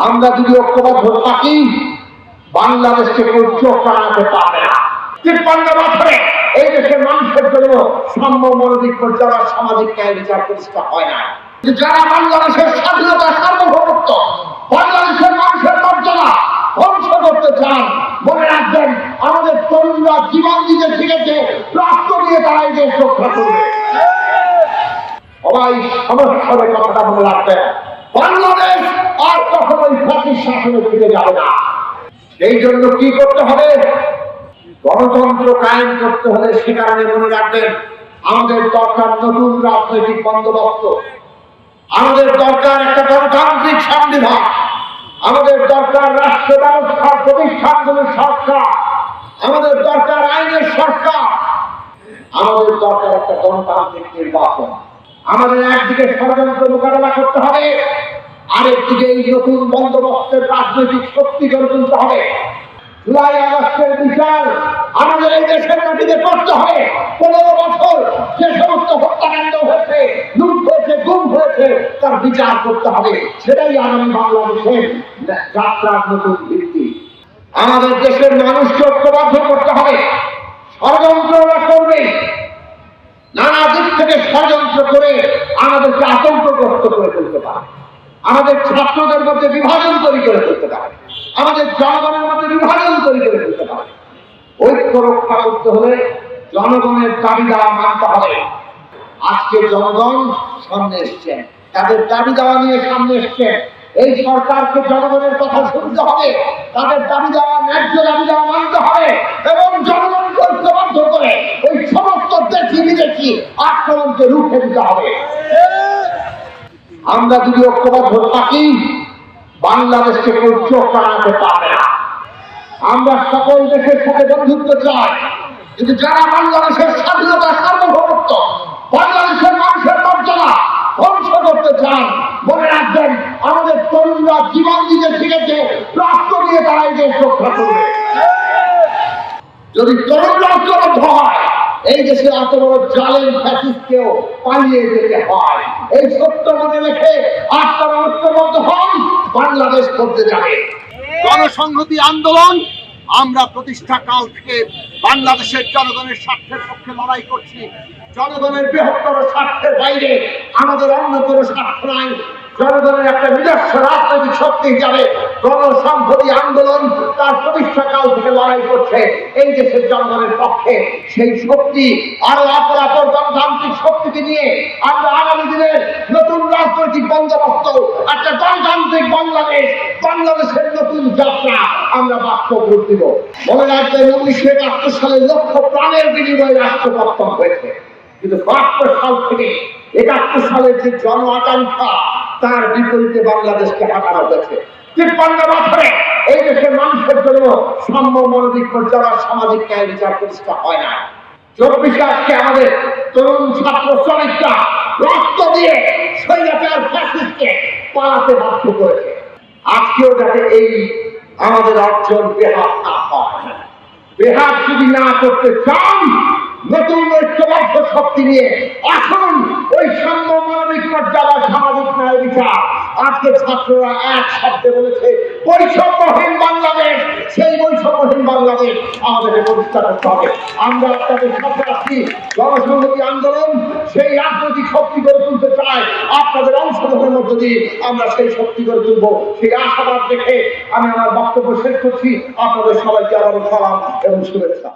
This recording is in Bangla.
আমরা যদি ঐক্যবদ্ধ থাকি বাংলাদেশকে কেউ চোখ রাঙাতে পারবে না। ৫৩ বছরে এই দেশের মানুষের জন্য সাম্য মানবিক মর্যাদা সামাজিক ন্যায় বিচার প্রতিষ্ঠা হয় না। যারা বাংলাদেশের স্বাধীনতা সার্বভৌমত্ব বাংলাদেশের মানুষের মর্যাদা ধ্বংস করতে চান, মনে রাখবেন আমাদের তরুণরা জীবন দিতে শিখেছে, রক্ত দিয়ে তারা এই দেশ রক্ষা করবে। সবাই সমস্যার কথাটা মনে রাখবেন, বাংলাদেশ আর কখনোই ফ্যাসিস্ট শাসনে ফিরে যাবে না। এই জন্য কি করতে হবে? গণতন্ত্র কায়েম করতে হলে সে কারণে মনে রাখবেন আমাদের দরকার নতুন রাজনৈতিক বন্দোবস্ত, আমাদের দরকার একটা গণতান্ত্রিক সংবিধান, আমাদের দরকার রাষ্ট্র ব্যবস্থার প্রতিষ্ঠানগুলোর সরকার, আমাদের দরকার আইনের সরকার, আমাদের দরকার একটা গণতান্ত্রিক নির্বাচন। আমাদের একদিকে ষড়যন্ত্র মোকাবেলা করতে হবে, আরেকদিকে এই নতুন বন্দোবস্তের রাজনৈতিক শক্তি গড়ে তুলতে হবে। জুলাই আগস্টের বিচার আমাদের এই দেশের মাটিতে করতে হবে। ১৫ বছর যে সমস্ত হত্যাকাণ্ড হয়েছে, লুট হয়েছে, গুম হয়েছে, তার বিচার করতে হবে। সেটাই আগামী বাংলাদেশের যাত্রার নতুন ভিত্তি। আমাদের দেশের মানুষকে ঐক্যবদ্ধ করতে হবে। ষড়যন্ত্ররা করবে, নানা দিক থেকে ষড়যন্ত্র করে আমাদেরকে আতঙ্কগ্রস্ত করে ফেলতে পারে, আমাদের ছাত্রদের মধ্যে বিভাজন তৈরি করে ফেলতে পারে, আমাদের জনগণের মধ্যে বিভাজন তৈরি করে ফেলতে পারে। ঐক্য রক্ষা করতে হলে জনগণের দাবি দাওয়া মানতে হবে। আজকে জনগণ সামনে এসছেন, তাদের দাবি দাওয়া নিয়ে সামনে এসছেন। এই সরকারকে জনগণের কথা শুনতে হবে, তাদের দাবি দেওয়া ন্যায্য দাবি দেওয়া মানতে হবে এবং জনগণকে ঐক্যবদ্ধ করে ওই সমস্ত দেশি বিদেশি আক্রমণকে রুখে দিতে হবে। আমরা যদি ঐক্যবদ্ধ থাকি বাংলাদেশকে কেউ চোখ রাঙাতে পারবে না। আমরা সকল দেশের সাথে বন্ধুত্ব চাই, কিন্তু যারা বাংলাদেশের স্বাধীনতা সার্বভৌমত্ব বাংলাদেশের মানুষের মর্যাদা ধ্বংস করতে চান, মনে রাখবেন আমাদের তরুণরা জীবন দিতে শিখেছে, রক্ত দিয়ে তারা এই দেশ রক্ষা করবে। যদি তরুণরা ঐক্যবদ্ধ হয় এই দেশে এত বড় জালেম ফ্যাসিস্টকেও পালিয়ে যেতে হয়। এই সত্য মনে রেখে আপনারা ঐক্যবদ্ধ হন, বাংলাদেশ করতে যাবে। গণসংহতি আন্দোলন আমরা প্রতিষ্ঠা কাল থেকে বাংলাদেশের জনগণের স্বার্থের পক্ষে লড়াই করছি। জনগণের বৃহত্তর স্বার্থের বাইরে আমাদের অন্য কোনো স্বার্থ নাই। জনগণের একটা নিজস্ব রাজনৈতিক শক্তি হিসাবে গণসংহতি আন্দোলন তার প্রতিষ্ঠা কাল থেকে লড়াই করছে এই দেশের জনগণের পক্ষে। সেই শক্তি আরো অপরাপর গণতান্ত্রিক শক্তিকে নিয়ে আমরা আগামী দিনের নতুন রাজনৈতিক বন্দোবস্ত, একটা গণতান্ত্রিক বাংলাদেশ, বাংলাদেশের নতুন যাত্রা আমরা বাস্তব রূপ দিব। মনে রাখবেন ১৯৭১ সালে লক্ষ প্রাণের বিনিময়ে রাষ্ট্র গঠন হয়েছে, কিন্তু ৭২ সাল থেকে ৭১ সালের যে জন আকাঙ্ক্ষা তার বিপরীতে বাংলাদেশকে হাঁটানো হয়েছে। ৫৩ বছরে এই দেশের মানুষের জন্য সাম্য মানবিক মর্যাদা সামাজিক ন্যায় বিচার প্রতিষ্ঠা হয় না। ২৪ আজকে আমাদের তরুণ ছাত্র শ্রমিকরা রক্ত দিয়ে স্বৈরাচার ফ্যাসিস্টকে পালাতে বাধ্য করেছে। আজকেও যাতে এই আমাদের অর্জন বেহাত না হয়, বেহাত যদি না করতে চান নতুন ঐক্যবদ্ধ শক্তি নিয়ে আসুন ওই সাম্য মানবিক মর্যাদা সামাজিক ন্যায় বিচার। আজকে ছাত্ররা এক শব্দে বলেছে বৈষম্যহীন বাংলাদেশ, সেই বৈষম্যহীন বাংলাদেশ আমাদেরকে প্রতিষ্ঠা করতে হবে। আমরা আপনাদের সাথে আছি। গণসংহতি আন্দোলন সেই রাজনৈতিক শক্তি গড়ে তুলতে চাই, আপনাদের অংশগ্রহণের মধ্য দিয়ে আমরা সেই শক্তি গড়ে তুলব। সেই আশাবাদ রেখে আমি আমার বক্তব্য শেষ করছি। আপনাদের সবাইকে আবারও সালাম এবং শুভেচ্ছা।